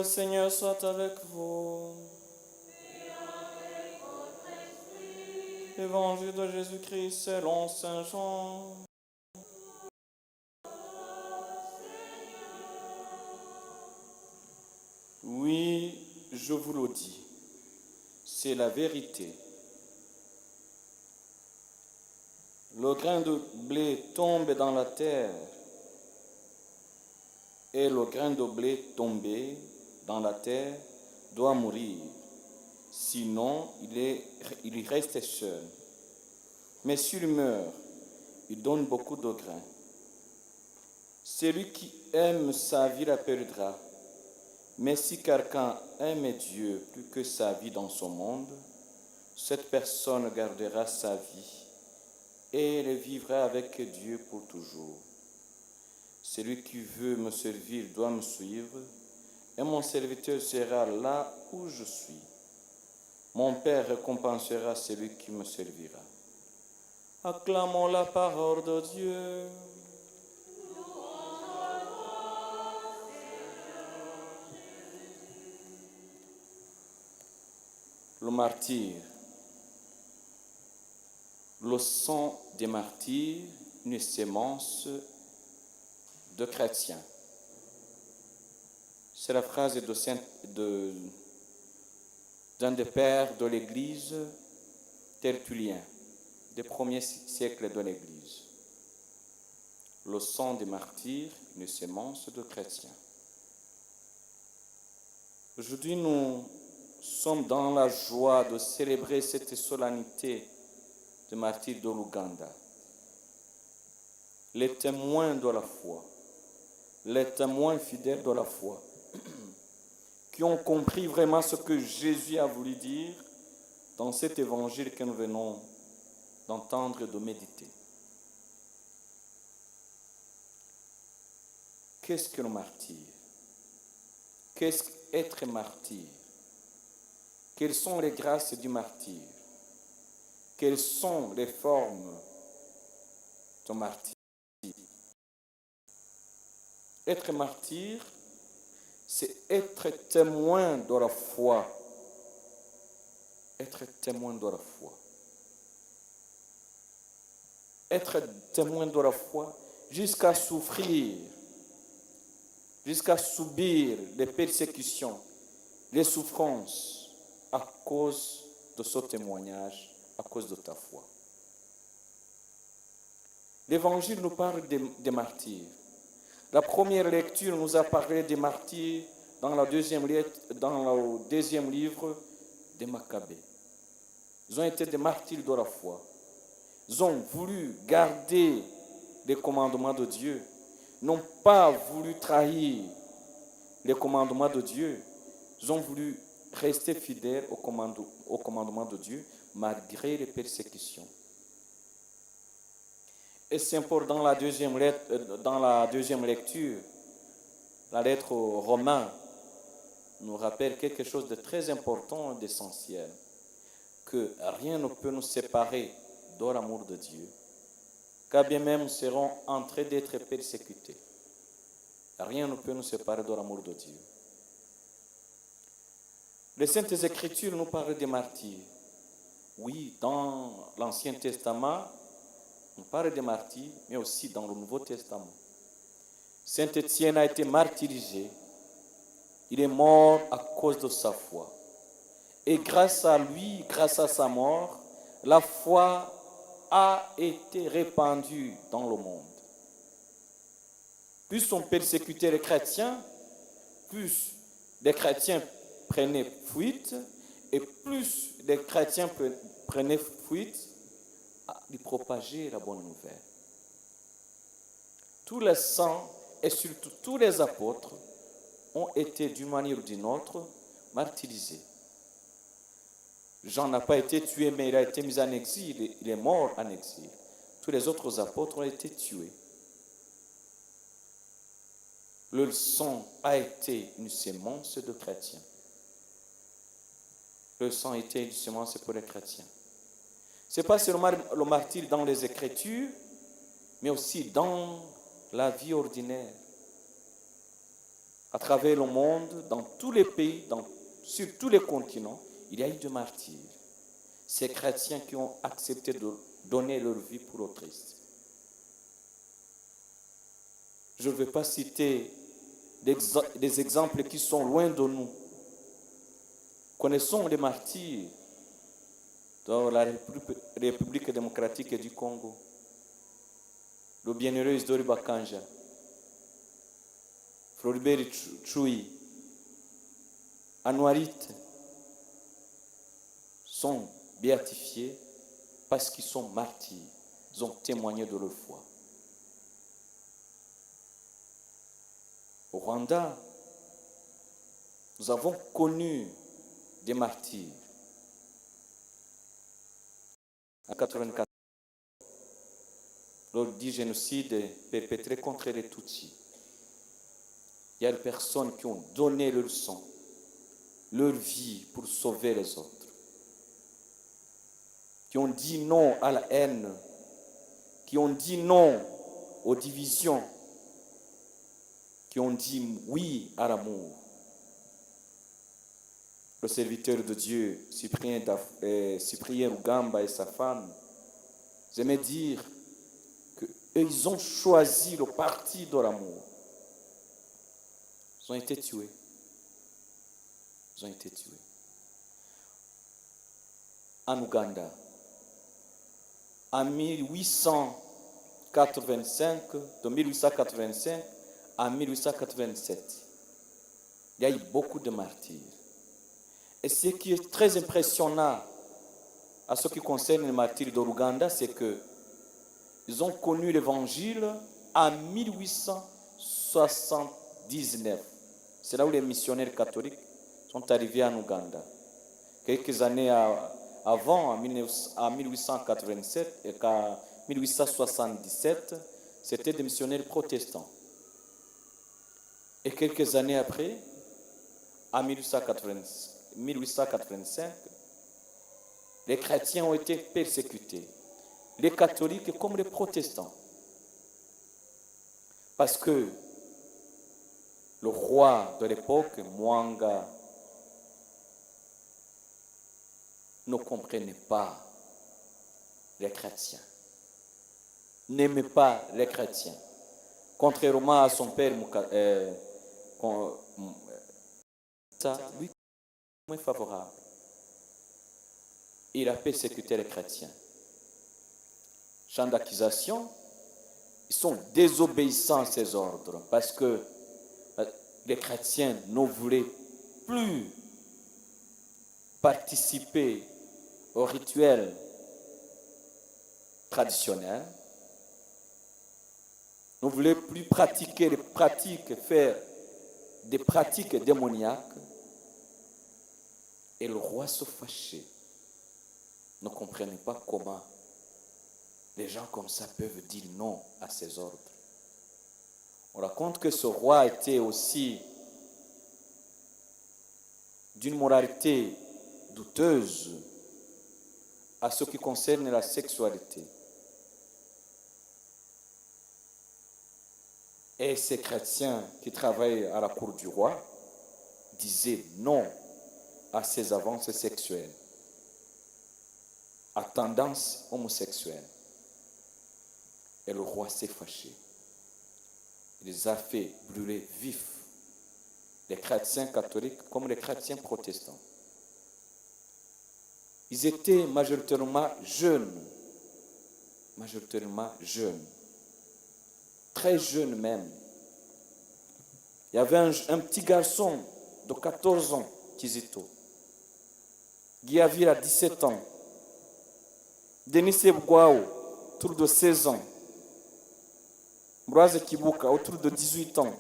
Le Seigneur soit avec vous. Évangile de Jésus-Christ selon Saint Jean. Oui, je vous le dis, c'est la vérité. Le grain de blé tombe dans la terre et le grain de blé tombé dans la terre doit mourir, sinon il reste seul. Mais s'il meurt, il donne beaucoup de grain. Celui qui aime sa vie la perdra. Mais si quelqu'un aime Dieu plus que sa vie dans ce monde, cette personne gardera sa vie et elle vivra avec Dieu pour toujours. Celui qui veut me servir doit me suivre, et mon serviteur sera là où je suis. Mon Père récompensera celui qui me servira. Acclamons la parole de Dieu. Le martyr. Le sang des martyrs, une sémence de chrétiens. C'est la phrase d'un des pères de l'Église, Tertullien, des premiers siècles de l'Église. Le sang des martyrs, une sémence de chrétiens. Aujourd'hui, nous sommes dans la joie de célébrer cette solennité des martyrs de l'Ouganda. Les témoins de la foi, les témoins fidèles de la foi, qui ont compris vraiment ce que Jésus a voulu dire dans cet évangile que nous venons d'entendre et de méditer. Qu'est-ce que le martyr? Qu'est-ce qu'être martyr? Quelles sont les grâces du martyr? Quelles sont les formes de martyr? Être martyr, c'est être témoin de la foi. Être témoin de la foi. Être témoin de la foi jusqu'à souffrir, jusqu'à subir les persécutions, les souffrances à cause de ce témoignage, à cause de ta foi. L'Évangile nous parle des martyrs. La première lecture nous a parlé des martyrs dans le deuxième livre des Maccabées. Ils ont été des martyrs de la foi. Ils ont voulu garder les commandements de Dieu, n'ont pas voulu trahir les commandements de Dieu. Ils ont voulu rester fidèles au commandement de Dieu malgré les persécutions. Et c'est important dans la deuxième lecture, la lettre aux Romains nous rappelle quelque chose de très important et d'essentiel, que rien ne peut nous séparer de l'amour de Dieu, car bien même nous serons en train d'être persécutés. Rien ne peut nous séparer de l'amour de Dieu. Les Saintes Écritures nous parlent des martyrs. Oui, dans l'Ancien Testament, on parle des martyrs, mais aussi dans le Nouveau Testament. Saint Étienne a été martyrisé. Il est mort à cause de sa foi. Et grâce à lui, grâce à sa mort, la foi a été répandue dans le monde. Plus on persécutait les chrétiens, plus les chrétiens prenaient fuite, et plus les chrétiens prenaient fuite, de propager la bonne nouvelle. Tous les saints et surtout tous les apôtres ont été d'une manière ou d'une autre martyrisés. Jean n'a pas été tué, mais il a été mis en exil, il est mort en exil. Tous les autres apôtres ont été tués. Le sang a été une sémence de chrétiens. Le sang a été une sémence pour les chrétiens. Ce n'est pas seulement le martyr dans les Écritures, mais aussi dans la vie ordinaire. À travers le monde, dans tous les pays, sur tous les continents, il y a eu des martyrs. Ces chrétiens qui ont accepté de donner leur vie pour le Christ. Je ne vais pas citer des exemples qui sont loin de nous. Connaissons les martyrs dans la République démocratique du Congo, le bienheureux Isidore Bakanja, Floribert Choui, Anouarit, sont béatifiés parce qu'ils sont martyrs. Ils ont témoigné de leur foi. Au Rwanda, nous avons connu des martyrs. En 1984, lors du génocide perpétré contre les Tutsis, il y a des personnes qui ont donné leur sang, leur vie pour sauver les autres, qui ont dit non à la haine, qui ont dit non aux divisions, qui ont dit oui à l'amour. Le serviteur de Dieu, Cyprien Rugamba et sa femme, j'aimais dire qu'ils ont choisi le parti de l'amour. Ils ont été tués. Ils ont été tués. En Ouganda, en 1885, de 1885 à 1887, il y a eu beaucoup de martyrs. Et ce qui est très impressionnant à ce qui concerne les martyrs de l'Ouganda, c'est qu'ils ont connu l'évangile en 1879. C'est là où les missionnaires catholiques sont arrivés en Ouganda. Quelques années avant, en 1887 et qu'en 1877, c'était des missionnaires protestants. Et quelques années après, en 1885, les chrétiens ont été persécutés, les catholiques comme les protestants. Parce que le roi de l'époque, Mwanga, ne comprenait pas les chrétiens, n'aimait pas les chrétiens. Contrairement à son père, lui, moins favorable. Il a persécuté les chrétiens. Champ d'accusation, ils sont désobéissants à ses ordres parce que les chrétiens ne voulaient plus participer au rituel traditionnel, ne voulaient plus pratiquer les pratiques, faire des pratiques démoniaques. Et le roi se fâchait, ne comprenait pas comment les gens comme ça peuvent dire non à ses ordres. On raconte que ce roi était aussi d'une moralité douteuse à ce qui concerne la sexualité. Et ces chrétiens qui travaillent à la cour du roi disaient non à ces avances sexuelles, à tendance homosexuelle. Et le roi s'est fâché. Il les a fait brûler vifs, les chrétiens catholiques comme les chrétiens protestants. Ils étaient majoritairement jeunes, très jeunes même. Il y avait un petit garçon de 14 ans, Kizito. Guy Avil a 17 ans. Denis Sebouaou, autour de 16 ans. Mbroise Kibuka, autour de 18 ans.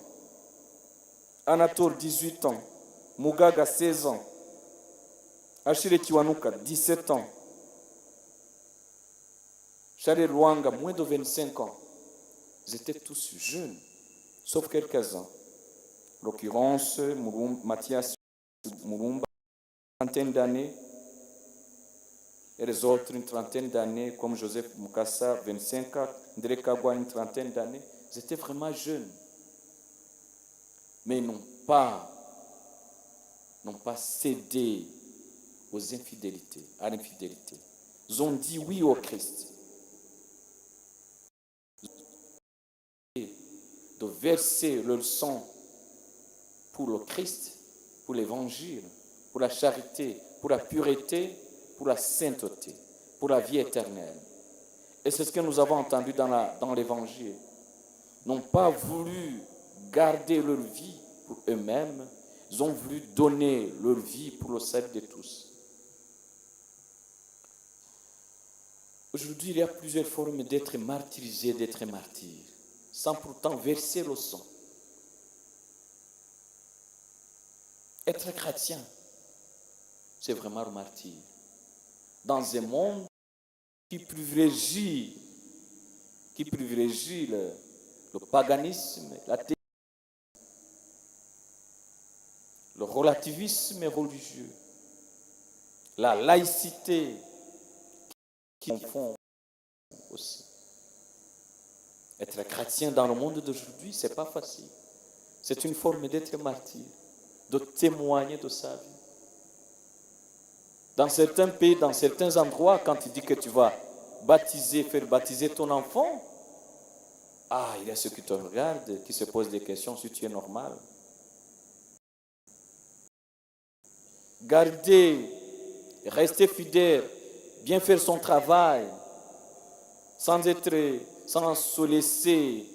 Anatole, 18 ans. Mugaga, 16 ans. Achille Kiwanuka, 17 ans. Charles Luanga, moins de 25 ans. Ils étaient tous jeunes, sauf quelques-uns. En l'occurrence, Mathias Murumba, une trentaine d'années. Et les autres, une trentaine d'années, comme Joseph Mukasa, 25 ans. Ndré Kagwa, une trentaine d'années. Ils étaient vraiment jeunes. Mais ils n'ont pas cédé aux infidélités, à l'infidélité. Ils ont dit oui au Christ. De verser leur sang pour le Christ, pour l'évangile, pour la charité, pour la pureté, pour la sainteté, pour la vie éternelle. Et c'est ce que nous avons entendu dans l'évangile. Ils n'ont pas voulu garder leur vie pour eux-mêmes, ils ont voulu donner leur vie pour le salut de tous. Aujourd'hui, il y a plusieurs formes d'être martyrisé, d'être martyr, sans pourtant verser le sang. Être chrétien, c'est vraiment le martyr. Dans un monde qui privilégie le paganisme, le relativisme religieux, la laïcité qui confond aussi. Être chrétien dans le monde d'aujourd'hui, ce n'est pas facile. C'est une forme d'être martyr, de témoigner de sa vie. Dans certains pays, dans certains endroits, quand tu dis que tu vas faire baptiser ton enfant, il y a ceux qui te regardent, qui se posent des questions si tu es normal. Garder, rester fidèle, bien faire son travail, sans se laisser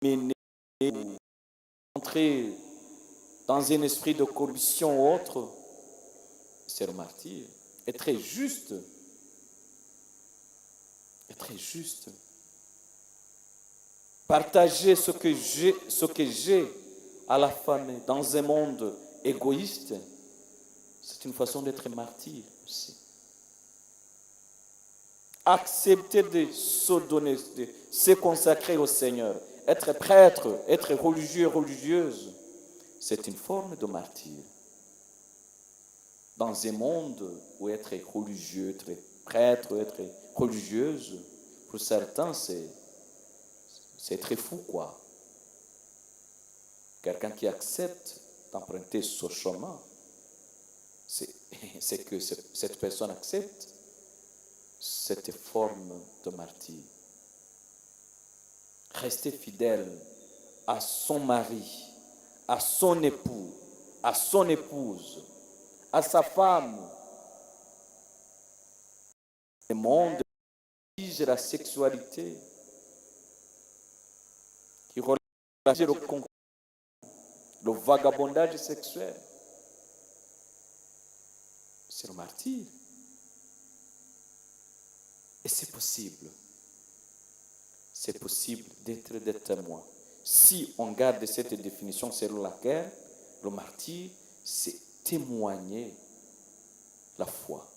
mener, entrer dans un esprit de corruption ou autre, c'est le martyr. Être juste. Être juste. Partager ce que j'ai à la famille dans un monde égoïste, c'est une façon d'être martyr aussi. Accepter de se donner, de se consacrer au Seigneur, être prêtre, être religieux, religieuse, c'est une forme de martyr. Dans un monde où être religieux, être prêtre, être religieuse, pour certains, c'est très fou, quoi. Quelqu'un qui accepte d'emprunter ce chemin, c'est que cette personne accepte cette forme de martyr. Rester fidèle à son mari, à son époux, à son épouse, à sa femme. Le monde exige la sexualité qui relève le vagabondage sexuel. C'est le martyr. Et c'est possible. C'est possible d'être des témoins. Si on garde cette définition selon laquelle le martyr, c'est témoigner la foi.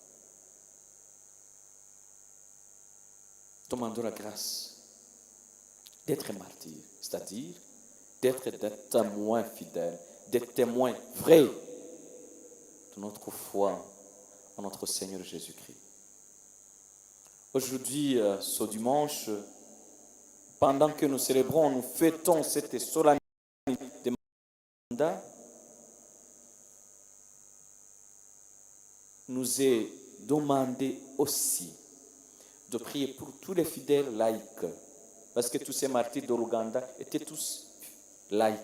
Demandons la grâce d'être martyr, c'est-à-dire d'être des témoins fidèles, des témoins vrais de notre foi en notre Seigneur Jésus-Christ. Aujourd'hui, ce dimanche, pendant que nous célébrons, nous fêtons cette solennité de mandat, nous est demandé aussi de prier pour tous les fidèles laïcs, parce que tous ces martyrs de l'Ouganda étaient tous laïcs.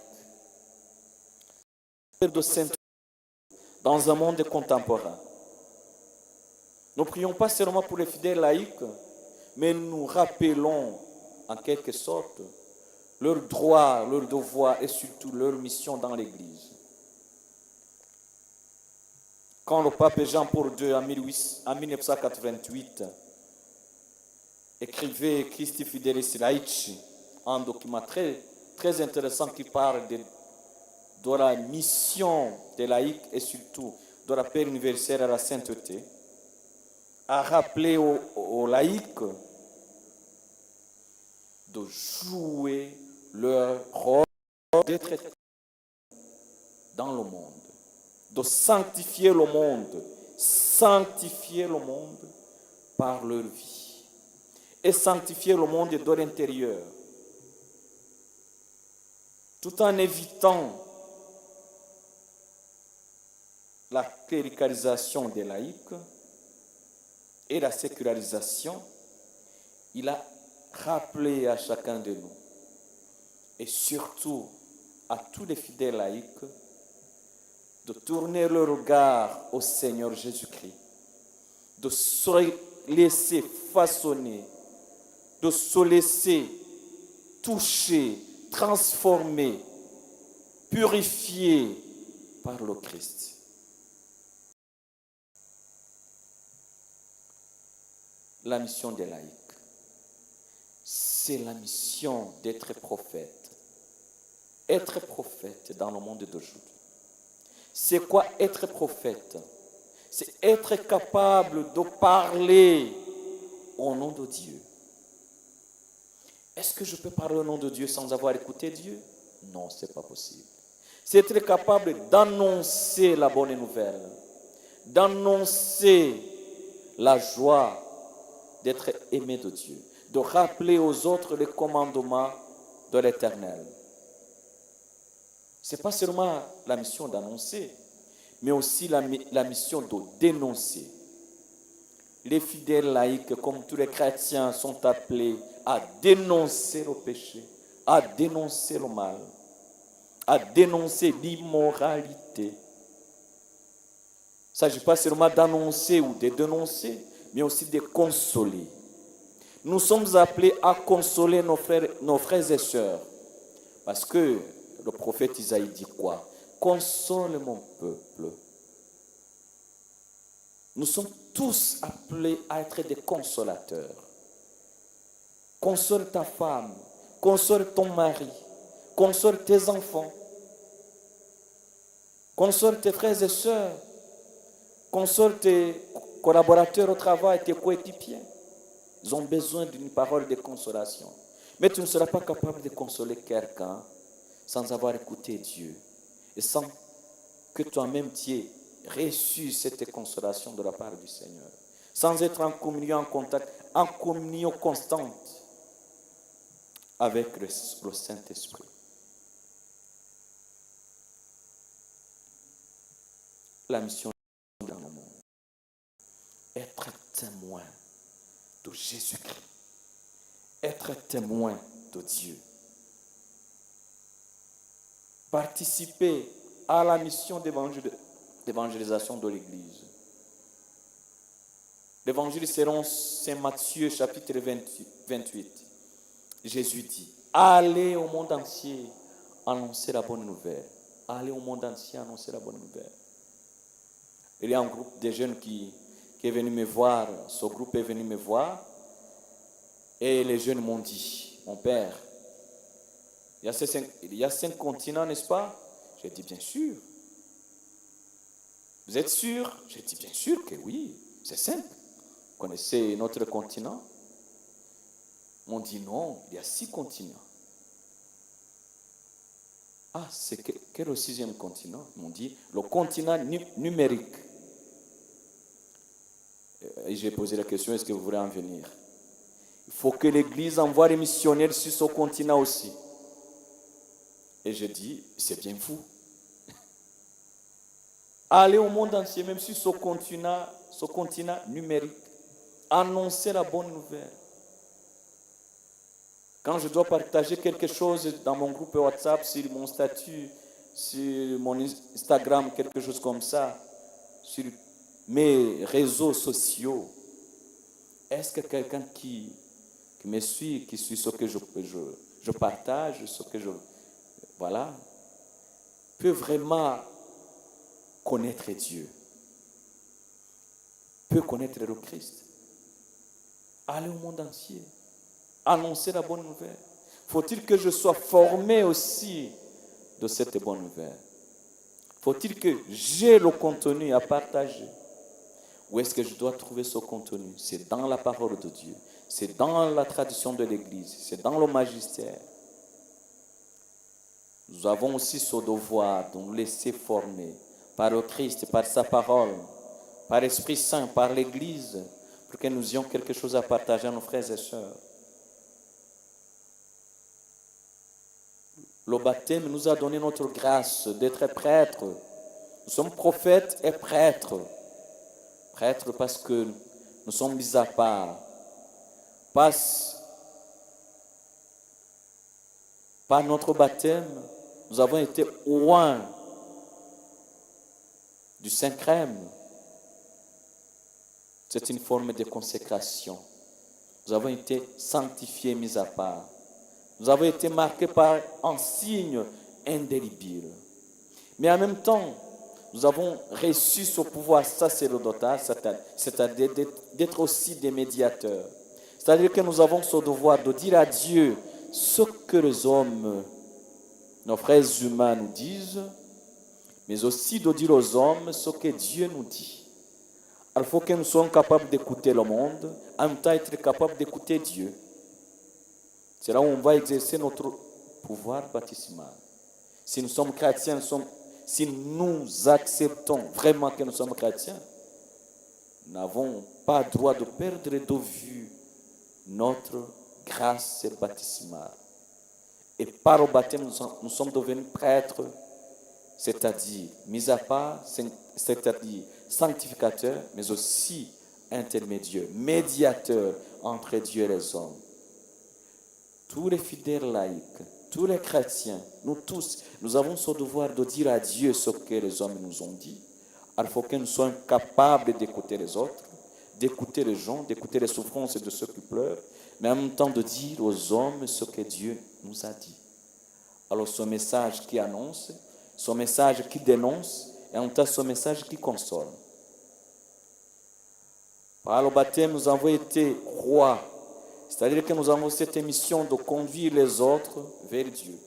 De sainteté dans un monde contemporain. Nous ne prions pas seulement pour les fidèles laïcs, mais nous rappelons en quelque sorte leurs droits, leurs devoirs et surtout leur mission dans l'Église. Quand le pape Jean-Paul II, en 1988, écrivait Christi Fidelis Laici, un document très intéressant qui parle de la mission des laïcs et surtout de l'appel universel à la sainteté, a rappelé aux laïcs de jouer leur rôle d'être dans le monde, de sanctifier le monde par leur vie et sanctifier le monde de l'intérieur. tout en évitant la cléricalisation des laïcs et la sécularisation, il a rappelé à chacun de nous, et surtout à tous les fidèles laïcs, de tourner le regard au Seigneur Jésus-Christ, de se laisser façonner, de se laisser toucher, transformer, purifier par le Christ. La mission des laïcs, c'est la mission d'être prophète. Être prophète dans le monde d'aujourd'hui. C'est quoi être prophète? C'est être capable de parler au nom de Dieu. Est-ce que je peux parler au nom de Dieu sans avoir écouté Dieu? Non, ce n'est pas possible. C'est être capable d'annoncer la bonne nouvelle, d'annoncer la joie d'être aimé de Dieu, de rappeler aux autres les commandements de l'Éternel. Ce n'est pas seulement la mission d'annoncer, mais aussi la mission de dénoncer. Les fidèles laïcs, comme tous les chrétiens, sont appelés à dénoncer le péché, à dénoncer le mal, à dénoncer l'immoralité. Il ne s'agit pas seulement d'annoncer ou de dénoncer, mais aussi de consoler. Nous sommes appelés à consoler nos frères et sœurs. Parce que le prophète Isaïe dit quoi? Console mon peuple. Nous sommes tous appelés à être des consolateurs. Console ta femme, console ton mari, console tes enfants, console tes frères et sœurs, console tes collaborateurs au travail, tes coéquipiers. Ils ont besoin d'une parole de consolation. Mais tu ne seras pas capable de consoler quelqu'un sans avoir écouté Dieu et sans que toi-même tu aies reçu cette consolation de la part du Seigneur. Sans être en communion, en contact, en communion constante avec le Saint-Esprit. La mission dans le monde. Être témoin de Jésus-Christ. Être témoin de Dieu. Participer à la mission d'évangélisation de l'Église. L'évangile selon Saint Matthieu, chapitre 28. Jésus dit, allez au monde entier, annoncer la bonne nouvelle. Allez au monde entier, annoncer la bonne nouvelle. Il y a un groupe de jeunes qui est venu me voir, ce groupe est venu me voir, et les jeunes m'ont dit, mon père, il y a 5 continents, n'est-ce pas? J'ai dit, bien sûr. Vous êtes sûr? J'ai dit, bien sûr que oui, c'est simple. Vous connaissez notre continent? Ils m'ont dit, non, il y a 6 continents. Ah, c'est quel le 6e continent? Ils m'ont dit, le continent numérique. Et j'ai posé la question, est-ce que vous voulez en venir? Il faut que l'Église envoie les missionnaires sur ce continent aussi. Et j'ai dit, c'est bien vous. Allez au monde entier, même sur ce continent numérique. Annoncer la bonne nouvelle. Quand je dois partager quelque chose dans mon groupe WhatsApp, sur mon statut, sur mon Instagram, quelque chose comme ça, sur mes réseaux sociaux, est-ce que quelqu'un qui me suit, qui suit ce que je partage, ce que voilà, peut vraiment connaître Dieu, peut connaître le Christ? Aller au monde entier, annoncer la bonne nouvelle. Faut-il que je sois formé aussi de cette bonne nouvelle? Faut-il que j'ai le contenu à partager? Où est-ce que je dois trouver ce contenu? C'est dans la parole de Dieu, c'est dans la tradition de l'Église, c'est dans le magistère. Nous avons aussi ce devoir de nous laisser former par le Christ, par sa parole, par l'Esprit Saint, par l'Église, pour que nous ayons quelque chose à partager à nos frères et sœurs. Le baptême nous a donné notre grâce d'être prêtres. Nous sommes prophètes et prêtres. Prêtres parce que nous sommes mis à part. Par notre baptême, nous avons été loin du Saint-Crème. C'est une forme de consécration. Nous avons été sanctifiés, mis à part. Nous avons été marqués par un signe indélébile. Mais en même temps, nous avons reçu ce pouvoir sacerdotal, c'est-à-dire d'être aussi des médiateurs. C'est-à-dire que nous avons ce devoir de dire à Dieu ce que les hommes, nos frères humains nous disent, mais aussi de dire aux hommes ce que Dieu nous dit. Il faut que nous soyons capables d'écouter le monde, en même temps être capables d'écouter Dieu. C'est là où on va exercer notre pouvoir baptismal. Si nous sommes chrétiens, si nous acceptons vraiment que nous sommes chrétiens, nous n'avons pas le droit de perdre de vue notre grâce baptismale. Et par le baptême, nous sommes devenus prêtres, c'est-à-dire mis à part, c'est-à-dire sanctificateurs, mais aussi intermédiaires, médiateurs entre Dieu et les hommes. Tous les fidèles laïcs, tous les chrétiens, nous tous, nous avons ce devoir de dire à Dieu ce que les hommes nous ont dit. Il faut que nous soyons capables d'écouter les autres, d'écouter les gens, d'écouter les souffrances de ceux qui pleurent, mais en même temps de dire aux hommes ce que Dieu nous a dit. Alors ce message qui annonce, ce message qui dénonce, et en même temps ce message qui console. Par le baptême, nous avons été rois. C'est-à-dire que nous avons cette mission de conduire les autres vers Dieu.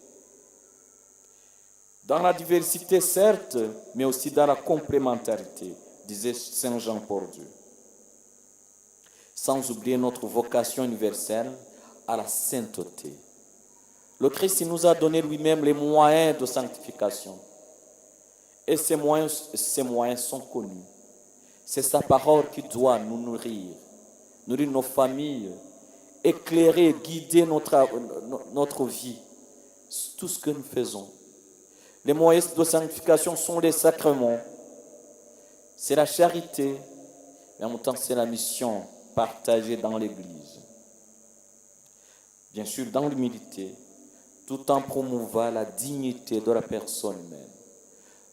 Dans la diversité, certes, mais aussi dans la complémentarité, disait Saint Jean-Paul II. Sans oublier notre vocation universelle à la sainteté. Le Christ nous a donné lui-même les moyens de sanctification. Et ces moyens sont connus. C'est sa parole qui doit nous nourrir nos familles, éclairer, guider notre vie, tout ce que nous faisons. Les moyens de sanctification sont les sacrements, c'est la charité, mais en même temps c'est la mission partagée dans l'Église. Bien sûr, dans l'humilité, tout en promouvant la dignité de la personne humaine.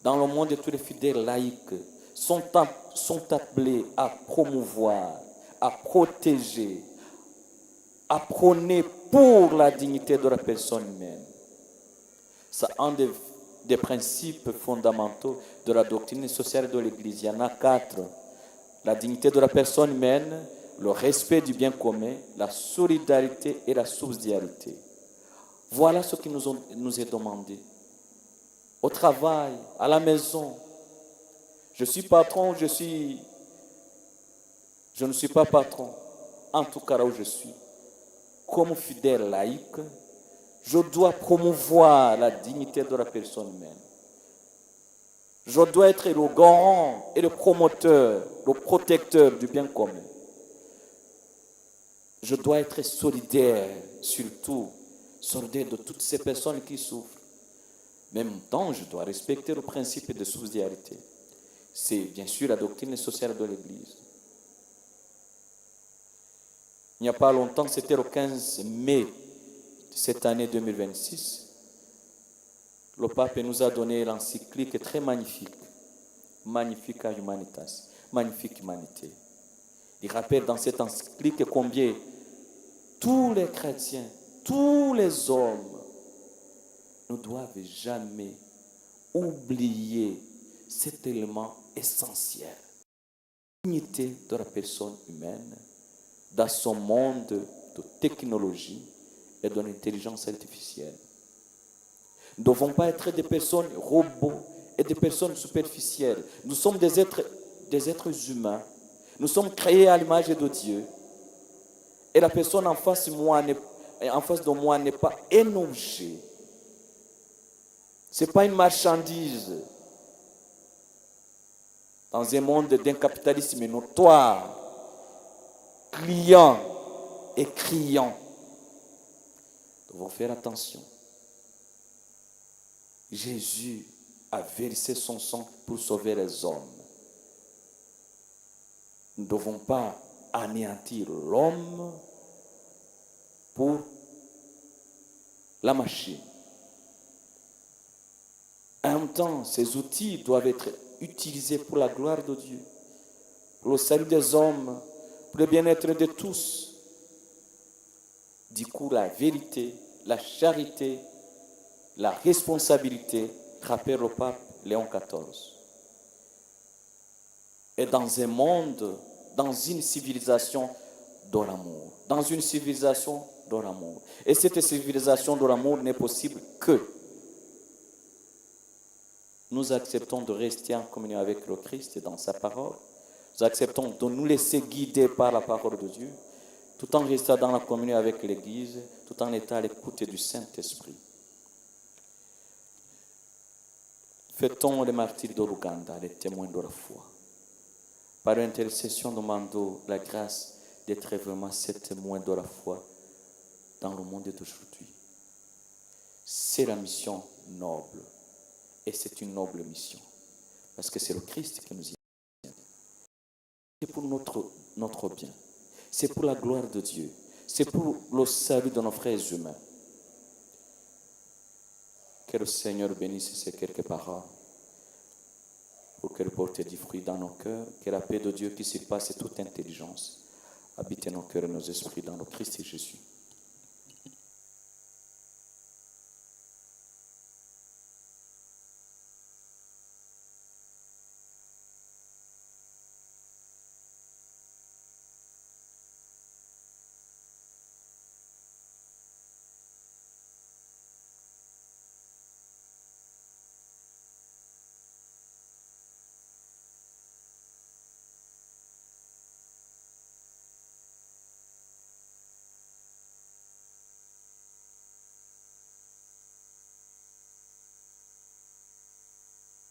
Dans le monde, tous les fidèles laïcs sont appelés à promouvoir, à protéger, à prôner pour la dignité de la personne humaine. C'est un des principes fondamentaux de la doctrine sociale de l'Église. Il y en a 4. La dignité de la personne humaine, le respect du bien commun, la solidarité et la subsidiarité. Voilà ce qui nous est demandé. Au travail, à la maison. Je suis patron, je ne suis pas patron. En tout cas, là où je suis. Comme fidèle laïque, je dois promouvoir la dignité de la personne humaine. Je dois être le garant et le promoteur, le protecteur du bien commun. Je dois être solidaire, surtout, solidaire de toutes ces personnes qui souffrent. Mais en même temps, je dois respecter le principe de subsidiarité. C'est bien sûr la doctrine sociale de l'Église. Il n'y a pas longtemps, c'était le 15 mai de cette année 2026, le pape nous a donné l'encyclique très magnifique, Magnifica Humanitas, magnifique humanité. Il rappelle dans cette encyclique combien tous les chrétiens, tous les hommes ne doivent jamais oublier cet élément essentiel. La dignité de la personne humaine dans son monde de technologie et de l'intelligence artificielle. Nous ne devons pas être des personnes robots et des personnes superficielles. Nous sommes des êtres humains. Nous sommes créés à l'image de Dieu. Et la personne en face de moi n'est pas un objet. Ce n'est pas une marchandise. Dans un monde d'un capitalisme notoire, client et criant, nous devons faire attention. Jésus a versé son sang pour sauver les hommes. Nous ne devons pas anéantir l'homme pour la machine. En même temps, ces outils doivent être utilisés pour la gloire de Dieu, pour le salut des hommes, pour le bien-être de tous. Du coup, la vérité, la charité, la responsabilité, rappelle au pape Léon XIV. Et dans un monde, dans une civilisation de l'amour, dans une civilisation de l'amour. Et cette civilisation de l'amour n'est possible que nous acceptons de rester en communion avec le Christ et dans sa parole. Nous acceptons de nous laisser guider par la parole de Dieu, tout en restant dans la communion avec l'Église, tout en étant à l'écoute du Saint-Esprit. Fêtons les martyrs de l'Ouganda, les témoins de la foi. Par intercession, demandons la grâce d'être vraiment ces témoins de la foi dans le monde d'aujourd'hui. C'est la mission noble. Et c'est une noble mission. Parce que c'est le Christ qui nous y aide. C'est pour notre bien. C'est pour la gloire de Dieu. C'est pour le salut de nos frères humains. Que le Seigneur bénisse ces quelques paroles. Pour qu'elles portent du fruit dans nos cœurs. Que la paix de Dieu qui surpasse toute intelligence habite nos cœurs et nos esprits dans le Christ Jésus.